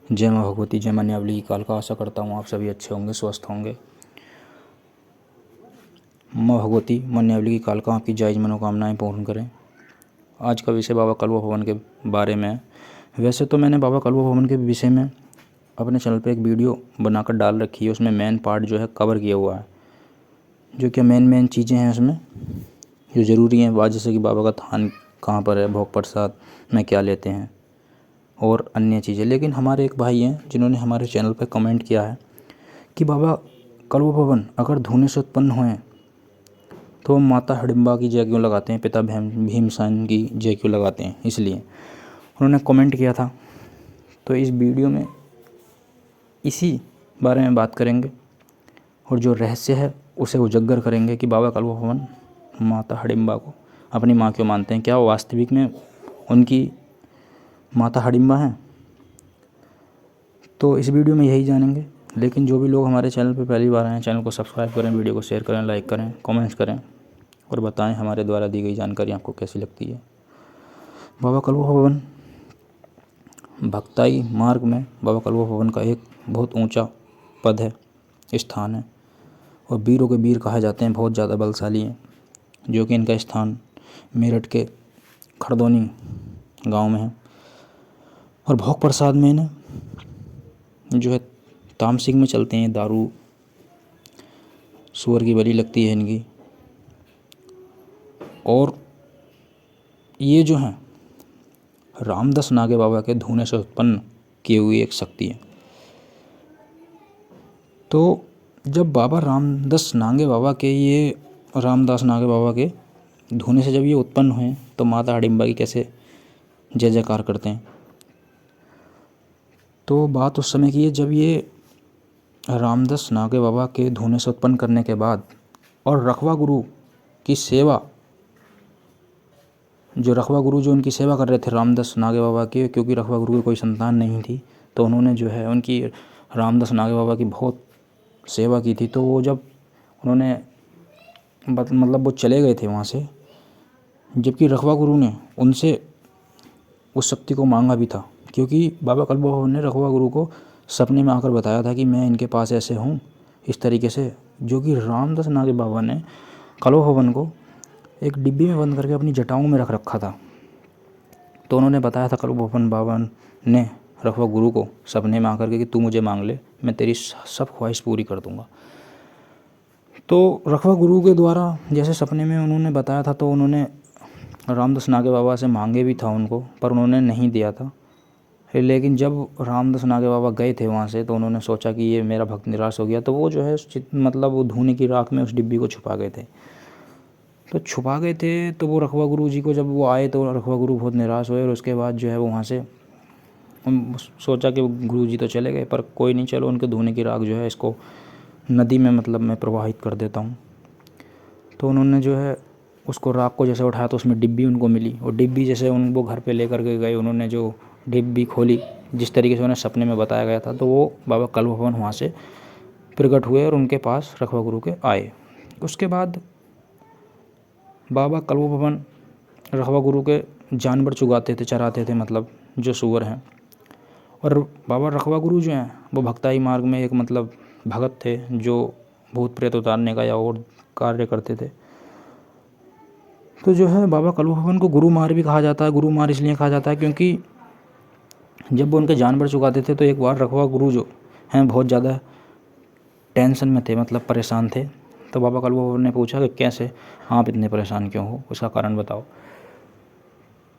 जय माँ भगवती, जय माँ न्यावली की कालका। आशा करता हूँ आप सभी अच्छे होंगे, स्वस्थ होंगे। माँ भगवती, माँ न्यावली की कालका आपकी जायज़ मनोकामनाएं पूर्ण करें। आज का विषय बाबा कलवा भवन के बारे में है। वैसे तो मैंने बाबा कलवा भवन के विषय में अपने चैनल पे एक वीडियो बनाकर डाल रखी है। उसमें मेन पार्ट जो है कवर किया हुआ है, जो कि मेन चीज़ें हैं उसमें जो ज़रूरी हैं। बात जैसे कि बाबा का थान कहाँ पर है, भोग प्रसाद में क्या लेते हैं और अन्य चीज़ें। लेकिन हमारे एक भाई हैं जिन्होंने हमारे चैनल पर कमेंट किया है कि बाबा कलवा भवन अगर धूने से उत्पन्न हुए तो माता हिडिंबा की जय क्यों लगाते हैं, पिता भीमसेन की जय क्यों लगाते हैं। इसलिए उन्होंने कमेंट किया था। तो इस वीडियो में इसी बारे में बात करेंगे और जो रहस्य है उसे उजागर करेंगे कि बाबा कलवा भवन माता हिडिंबा को अपनी माँ क्यों मानते हैं। क्या वो वास्तविक में उनकी माता हिडिंबा हैं? तो इस वीडियो में यही जानेंगे। लेकिन जो भी लोग हमारे चैनल पर पहली बार आए हैं, चैनल को सब्सक्राइब करें, वीडियो को शेयर करें, लाइक करें, कमेंट्स करें और बताएं हमारे द्वारा दी गई जानकारी आपको कैसी लगती है। बाबा कलवा भवन भक्ताई मार्ग में बाबा कलवा भवन का एक बहुत ऊंचा पद है, स्थान है और वीरों के वीर कहा जाते हैं, बहुत ज़्यादा बलशाली हैं। जो कि इनका स्थान मेरठ के खड़दौनी गांव में है। और भोग प्रसाद में इन्हें जो है तामसिक में चलते हैं, दारू सुअर की बलि लगती है इनकी। और ये जो हैं रामदास नागे बाबा के धूने से उत्पन्न की हुई एक शक्ति है। तो जब बाबा रामदास नागे बाबा के धूने से जब ये उत्पन्न हुए तो माता हिडिंबा की कैसे जय जयकार करते हैं। तो बात उस समय की है जब ये रामदास नागे बाबा के धूने से उत्पन्न करने के बाद और रखवा गुरु की सेवा, जो रखवा गुरु जो उनकी सेवा कर रहे थे रामदास नागे बाबा के, क्योंकि रखवा गुरु की कोई संतान नहीं थी तो उन्होंने जो है उनकी रामदास नागे बाबा की बहुत सेवा की थी। तो वो जब उन्होंने मतलब वो चले गए थे वहाँ से, जबकि रखवा गुरु ने उनसे उस शक्ति को मांगा भी था। क्योंकि बाबा कलवा भवन ने रखवा गुरु को सपने में आकर बताया था कि मैं इनके पास ऐसे हूँ इस तरीके से, जो कि रामदास नागे बाबा ने कलवा भवन को एक डिब्बी में बंद करके अपनी जटाओं में रख रखा था। तो उन्होंने बताया था कलवा भवन बाबा ने रखवा गुरु को सपने में आकर के कि तू मुझे मांग ले, मैं तेरी सब ख्वाहिश पूरी कर दूंगा। तो रखवा गुरु के द्वारा जैसे सपने में उन्होंने बताया था तो उन्होंने रामदास नागे बाबा से मांगे भी था उनको, पर उन्होंने नहीं दिया था। लेकिन जब रामदास नागे बाबा गए थे वहाँ से तो उन्होंने सोचा कि ये मेरा भक्त निराश हो गया, तो वो जो है मतलब वो धूने की राख में उस डिब्बी को छुपा गए थे। तो छुपा गए थे तो वो रखवा गुरु जी को जब वो आए तो रखवा गुरु बहुत निराश हुए और उसके बाद जो है वो वहाँ से सोचा कि गुरु जी तो चले गए, पर कोई नहीं, चलो उनके धूने की राख जो है इसको नदी में मतलब मैं प्रवाहित कर देता हूँ। तो उन्होंने जो है उसको राख को जैसे उठाया तो उसमें डिब्बी उनको मिली और डिब्बी जैसे वो घर पे लेकर के गए, उन्होंने जो डिब्बी खोली जिस तरीके से उन्हें सपने में बताया गया था, तो वो बाबा कलवा भवन वहाँ से प्रकट हुए और उनके पास रखवा गुरु के आए। उसके बाद बाबा कलवा भवन रखवा गुरु के जानवर चुगाते थे, चराते थे, मतलब जो सूअर हैं। और बाबा रखवा गुरु जो हैं वो भक्ताई मार्ग में एक मतलब भगत थे जो भूत प्रेत उतारने का या और कार्य करते थे। तो जो है बाबा कलवा भवन को गुरु मार भी कहा जाता है। गुरु मार इसलिए कहा जाता है क्योंकि जब वो उनके जानवर चुकाते थे तो एक बार रखवा गुरु जो हैं बहुत ज़्यादा टेंशन में थे, मतलब परेशान थे। तो बाबा कलवा भवन ने पूछा कि कैसे आप इतने परेशान क्यों हो, उसका कारण बताओ।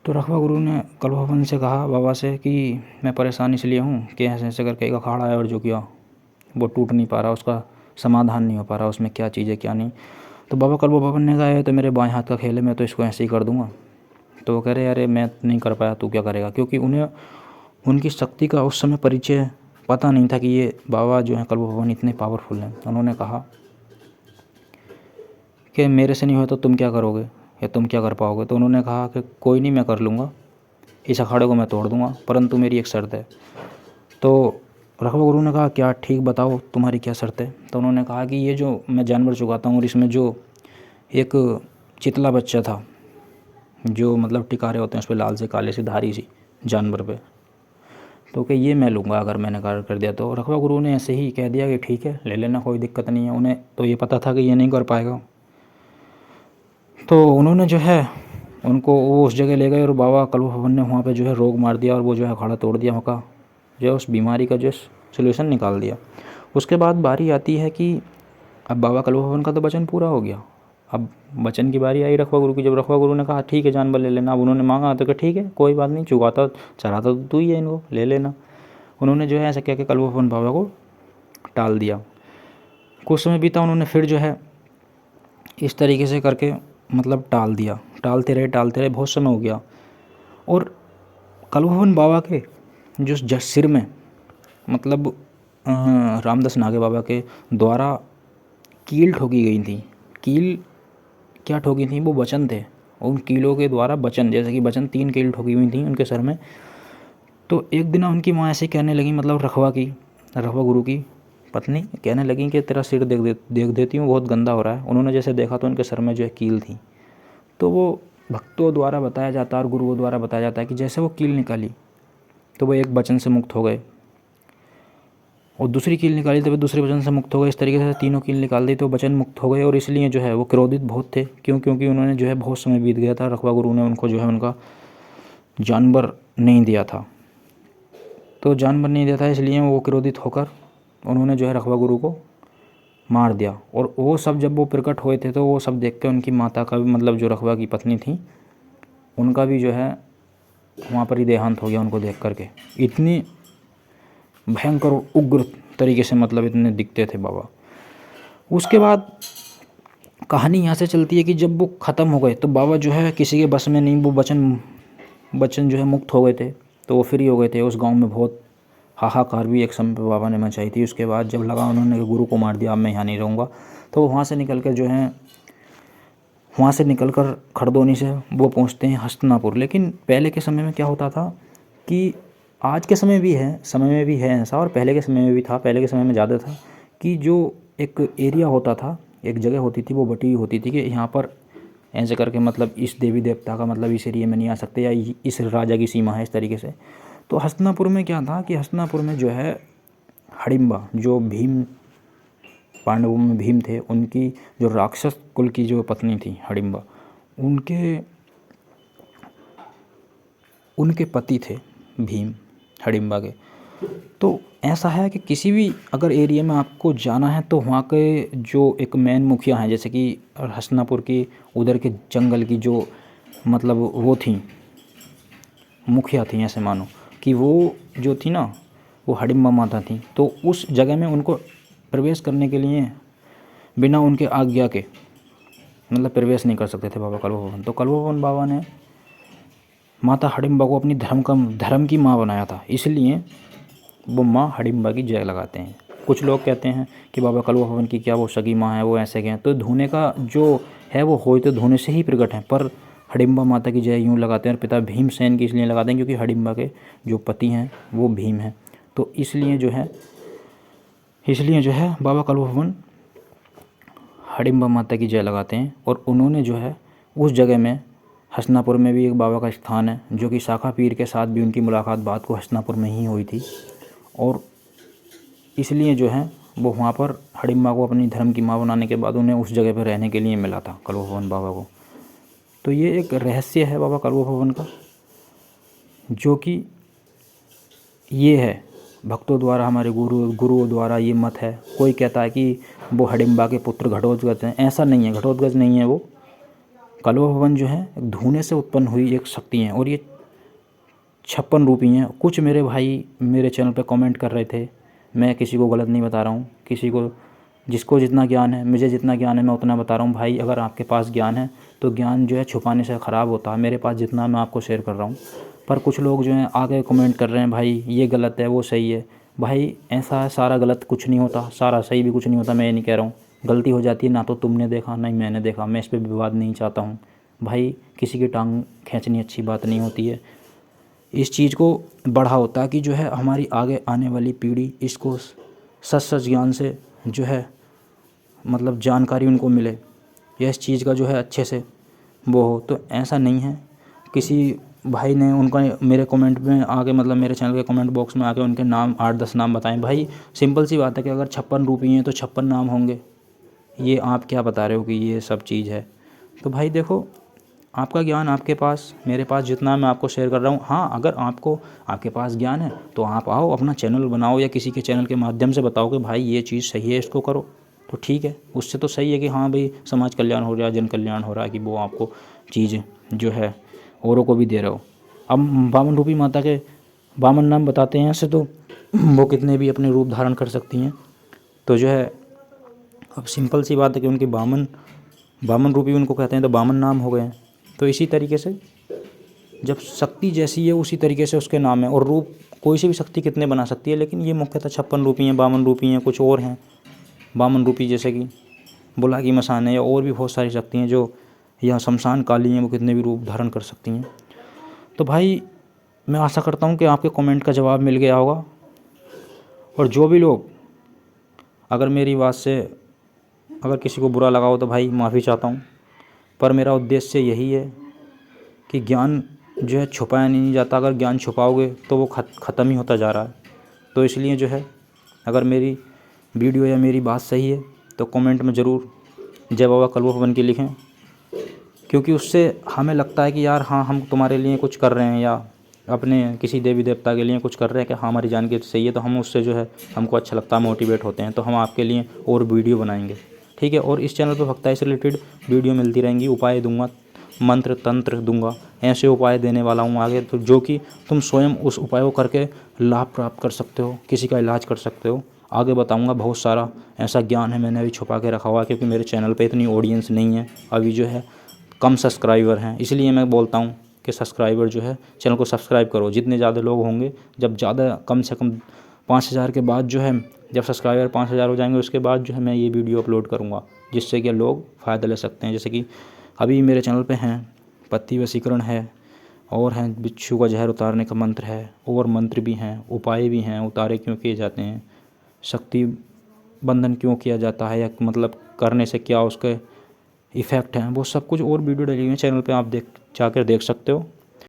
तो रखवा गुरु ने कलवा भवन से कहा बाबा से कि मैं परेशान इसलिए हूँ कि ऐसे ऐसे करके एक अखाड़ा है और जो किया वो टूट नहीं पा रहा, उसका समाधान नहीं हो पा रहा, उसमें क्या चीज़ है क्या नहीं। तो बाबा कलवा भवन ने कहा है तो मेरे बाएं हाथ का खेल है, मैं तो इसको ऐसे ही कर दूंगा। तो वो कह रहे अरे मैं नहीं कर पाया, तू क्या करेगा। क्योंकि उन्हें उनकी शक्ति का उस समय परिचय पता नहीं था कि ये बाबा जो हैं कलवा भवन इतने पावरफुल हैं। उन्होंने कहा कि मेरे से नहीं हो तो तुम क्या करोगे या तुम क्या कर पाओगे। तो उन्होंने कहा कि कोई नहीं, मैं कर लूँगा, इस अखाड़े को मैं तोड़ दूँगा, परंतु मेरी एक शर्त है। तो रखवा गुरु ने कहा क्या, ठीक बताओ तुम्हारी क्या शर्त है। तो उन्होंने कहा कि ये जो मैं जानवर चुकाता हूँ और इसमें जो एक चितला बच्चा था, जो मतलब टिकारे होते हैं उस पर लाल से काले से धारी सी जानवर पे, तो कि ये मैं लूँगा अगर मैंने कार्य कर दिया तो। रखवा गुरु ने ऐसे ही कह दिया कि ठीक है ले लेना, कोई दिक्कत नहीं है। उन्हें तो ये पता था कि ये नहीं कर पाएगा। तो उन्होंने जो है उनको वो उस जगह ले गए और बाबा कल्व भवन ने वहाँ पे जो है रोग मार दिया और वो जो है अखाड़ा तोड़ दिया, वहाँ का जो है उस बीमारी का जो सोल्यूशन निकाल दिया। उसके बाद बारी आती है कि अब बाबा कल्व भवन का तो वचन पूरा हो गया, अब वचन की बारी आई रखवा गुरु की। जब रखवा गुरु ने कहा ठीक है जानवर ले लेना, अब उन्होंने मांगा तो कहा ठीक है कोई बात नहीं, चुगाता चराता तो तू ही है, इनको ले लेना। उन्होंने जो है ऐसा किया कि कल्व भवन बाबा को टाल दिया। कुछ समय बीता, उन्होंने फिर जो है इस तरीके से करके मतलब टाल दिया, टालते रहे, बहुत समय हो गया। और कल्व भवन बाबा के जो सिर में मतलब रामदास नागे बाबा के द्वारा कील ठोकी गई थी। कील क्या ठोकी थी, वो वचन थे, उन कीलों के द्वारा वचन, जैसे कि वचन 3 कील ठोकी हुई थी उनके सर में। तो एक दिन उनकी माँ ऐसे कहने लगी, मतलब रखवा गुरु की पत्नी कहने लगी कि तेरा सिर देख देती हूँ, बहुत गंदा हो रहा है। उन्होंने जैसे देखा तो उनके सर में जो है कील थी। तो वो भक्तों द्वारा बताया जाता है और गुरुओं द्वारा बताया जाता है कि जैसे वो कील निकाली तो वो एक वचन से मुक्त हो गए, और दूसरी कील निकाली तो वो दूसरे वचन से मुक्त हो गए। इस तरीके से तीनों कील निकाल दी तो वचन मुक्त हो गए। और इसलिए जो है वो क्रोधित बहुत थे, क्योंकि उन्होंने जो है बहुत समय बीत गया था, रखवा गुरु ने उनको जो है उनका जानवर नहीं दिया था। तो जानवर नहीं दिया था इसलिए वो क्रोधित होकर उन्होंने जो है रखवा गुरु को मार दिया। और वो सब जब वो प्रकट हुए थे तो वो सब देख के उनकी माता का भी, मतलब जो रखवा की पत्नी थी, उनका भी जो है वहाँ पर ही देहांत हो गया उनको देख करके। इतनी भयंकर और उग्र तरीके से मतलब इतने दिखते थे बाबा। उसके बाद कहानी यहाँ से चलती है कि जब वो ख़त्म हो गए तो बाबा जो है किसी के बस में नहीं, वो बचन जो है मुक्त हो गए थे, तो वो फ्री हो गए थे। उस गांव में बहुत हाहाकार भी एक समय पर बाबा ने मचाई थी। उसके बाद जब लगा उन्होंने गुरु को मार दिया, अब मैं यहाँ नहीं रहूँगा, तो वहाँ से निकल कर जो है खड़दोनी से वो पहुँचते हैं हस्तिनापुर। लेकिन पहले के समय में क्या होता था कि आज के समय में भी है ऐसा, और पहले के समय में भी था, पहले के समय में ज़्यादा था कि जो एक एरिया होता था, एक जगह होती थी, वो बटी होती थी कि यहाँ पर ऐसे करके मतलब इस देवी देवता का मतलब इस एरिया में नहीं आ सकते, या इस राजा की सीमा है, इस तरीके से। तो हस्तिनापुर में क्या था कि हस्तिनापुर में जो है हडिम्बा, जो भीम, पांडवों में भीम थे, उनकी जो राक्षस कुल की जो पत्नी थी हडिम्बा, उनके पति थे भीम हडिम्बा के। तो ऐसा है कि किसी भी अगर एरिया में आपको जाना है तो वहाँ के जो एक मेन मुखिया हैं, जैसे कि हस्तिनापुर की उधर के जंगल की जो मतलब वो थी मुखिया थी, ऐसे मानो कि वो जो थी ना वो हडिम्बा माता थी। तो उस जगह में उनको प्रवेश करने के लिए बिना उनके आज्ञा के मतलब प्रवेश नहीं कर सकते थे बाबा कल्व भवन। तो कल्व भवन बाबा ने माता हडिम्बा को अपनी धर्म की माँ बनाया था, इसलिए वो माँ हडिम्बा की जय लगाते हैं। कुछ लोग कहते हैं कि बाबा कल्व भवन की क्या वो सगी माँ है, वो ऐसे क्या है। तो धोने का जो है वो हो तो धोने से ही प्रकट है, पर हडिम्बा माता की जय यूँ लगाते हैं। और पिता भीमसेन की इसलिए लगाते हैं क्योंकि हडिम्बा के जो पति हैं वो भीम हैं। तो इसलिए जो है बाबा कल्व भवन हडिम्बा माता की जय लगाते हैं। और उन्होंने जो है उस जगह में हस्तिनापुर में भी एक बाबा का स्थान है, जो कि शाखा पीर के साथ भी उनकी मुलाकात बात को हस्तिनापुर में ही हुई थी। और इसलिए जो है वो वहाँ पर हडिम्बा को अपनी धर्म की माँ बनाने के बाद उन्हें उस जगह पर रहने के लिए मिला था कल्व भवन बाबा को। तो ये एक रहस्य है बाबा कल्व भवन का, जो कि ये है भक्तों द्वारा, हमारे गुरुओं द्वारा ये मत है। कोई कहता है कि वो हडिम्बा के पुत्र घटोत्कच हैं, ऐसा नहीं है, घटोत्कच नहीं है। वो कल्व भवन जो है धूने से उत्पन्न हुई एक शक्ति है, और ये 56 रूपी हैं। कुछ मेरे भाई मेरे चैनल पे कमेंट कर रहे थे, मैं किसी को गलत नहीं बता रहा हूँ, किसी को जिसको जितना ज्ञान है, मुझे जितना ज्ञान है मैं उतना बता रहा हूँ। भाई अगर आपके पास ज्ञान है तो ज्ञान जो है छुपाने से ख़राब होता है। मेरे पास जितना मैं आपको शेयर कर रहा हूँ, पर कुछ लोग जो हैं आगे कमेंट कर रहे हैं भाई ये गलत है वो सही है। भाई ऐसा है, सारा गलत कुछ नहीं होता, सारा सही भी कुछ नहीं होता। मैं ये नहीं कह रहा हूँ, गलती हो जाती है, ना तो तुमने देखा ना ही मैंने देखा, मैं इस पर विवाद नहीं चाहता हूँ। भाई किसी की टांग खींचनी अच्छी बात नहीं होती है। इस चीज़ को बढ़ाओ ताकि जो है हमारी आगे आने वाली पीढ़ी इसको सच ज्ञान से जो है मतलब जानकारी उनको मिले, या इस चीज़ का जो है अच्छे से वो हो। तो ऐसा नहीं है किसी भाई ने उनका मेरे कमेंट में आके मतलब मेरे चैनल के कमेंट बॉक्स में आके उनके नाम 8-10 नाम बताएं। भाई सिंपल सी बात है कि अगर 56 रुपये हैं तो 56 नाम होंगे, ये आप क्या बता रहे हो कि ये सब चीज़ है। तो भाई देखो, आपका ज्ञान आपके पास, मेरे पास जितना मैं आपको शेयर कर रहा हूँ। हाँ, अगर आपके पास ज्ञान है तो आप आओ, अपना चैनल बनाओ या किसी के चैनल के माध्यम से बताओ कि भाई ये चीज़ सही है, इसको करो, तो ठीक है। उससे तो सही है कि हाँ भाई समाज कल्याण हो रहा है, जन कल्याण हो रहा है, कि वो आपको चीज़ जो है औरों को भी दे रहे हो। अब 52 रूपी माता के 52 नाम बताते हैं ऐसे, तो वो कितने भी अपने रूप धारण कर सकती हैं। तो जो है अब सिंपल सी बात है कि उनके 52 रूपी उनको कहते हैं, तो 52 नाम हो गए हैं। तो इसी तरीके से जब शक्ति जैसी है उसी तरीके से उसके नाम है। और रूप कोई सी भी शक्ति कितने बना सकती है, लेकिन ये मुख्यतः 56 रूपी हैं, 52 रूपी हैं, कुछ और हैं 52 रूपी, जैसे कि बुला की मसान है, या और भी बहुत सारी शक्ति हैं जो, या शमशान काली हैं, वो कितने भी रूप धारण कर सकती हैं। तो भाई मैं आशा करता हूँ कि आपके कमेंट का जवाब मिल गया होगा। और जो भी लोग अगर मेरी बात से अगर किसी को बुरा लगा हो तो भाई माफ़ी चाहता हूँ। पर मेरा उद्देश्य यही है कि ज्ञान जो है छुपाया नहीं जाता। अगर ज्ञान छुपाओगे तो वो ख़त्म ही होता जा रहा है। तो इसलिए जो है, अगर मेरी वीडियो या मेरी बात सही है तो कमेंट में ज़रूर जय बाबा कल्व भवन की लिखें, क्योंकि उससे हमें लगता है कि यार हाँ हम तुम्हारे लिए कुछ कर रहे हैं, या अपने किसी देवी देवता के लिए कुछ कर रहे हैं कि हाँ हमारी जानकारी सही है, तो हम उससे जो है हमको अच्छा लगता है, मोटिवेट होते हैं, तो हम आपके लिए और वीडियो बनाएंगे, ठीक है। और इस चैनल पर भक्ताई से रिलेटेड वीडियो मिलती रहेंगी, उपाय दूंगा, मंत्र तंत्र दूंगा, ऐसे उपाय देने वाला हूँ आगे, तो जो कि तुम स्वयं उस उपाय को करके लाभ प्राप्त कर सकते हो, किसी का इलाज कर सकते हो। आगे बताऊंगा, बहुत सारा ऐसा ज्ञान है मैंने अभी छुपा के रखा हुआ है, क्योंकि मेरे चैनल पे इतनी ऑडियंस नहीं है अभी, जो है कम सब्सक्राइबर हैं। इसलिए मैं बोलता हूँ कि सब्सक्राइबर जो है चैनल को सब्सक्राइब करो। जितने ज़्यादा लोग होंगे, जब ज़्यादा कम से कम 5000 के बाद जो है, जब सब्सक्राइबर 5000 हो जाएंगे उसके बाद जो है मैं ये वीडियो अपलोड करूँगा, जिससे कि लोग फ़ायदा ले सकते हैं। जैसे कि अभी मेरे चैनल पे हैं पत्ती वशीकरण है, और हैं बिच्छू का जहर उतारने का मंत्र है, और मंत्र भी हैं, उपाय भी हैं, उतारे क्यों किए जाते हैं, शक्ति बंधन क्यों किया जाता है, या मतलब करने से क्या उसके इफ़ेक्ट हैं, वो सब कुछ और वीडियो डली हुई है चैनल पे, आप जाकर देख सकते हो।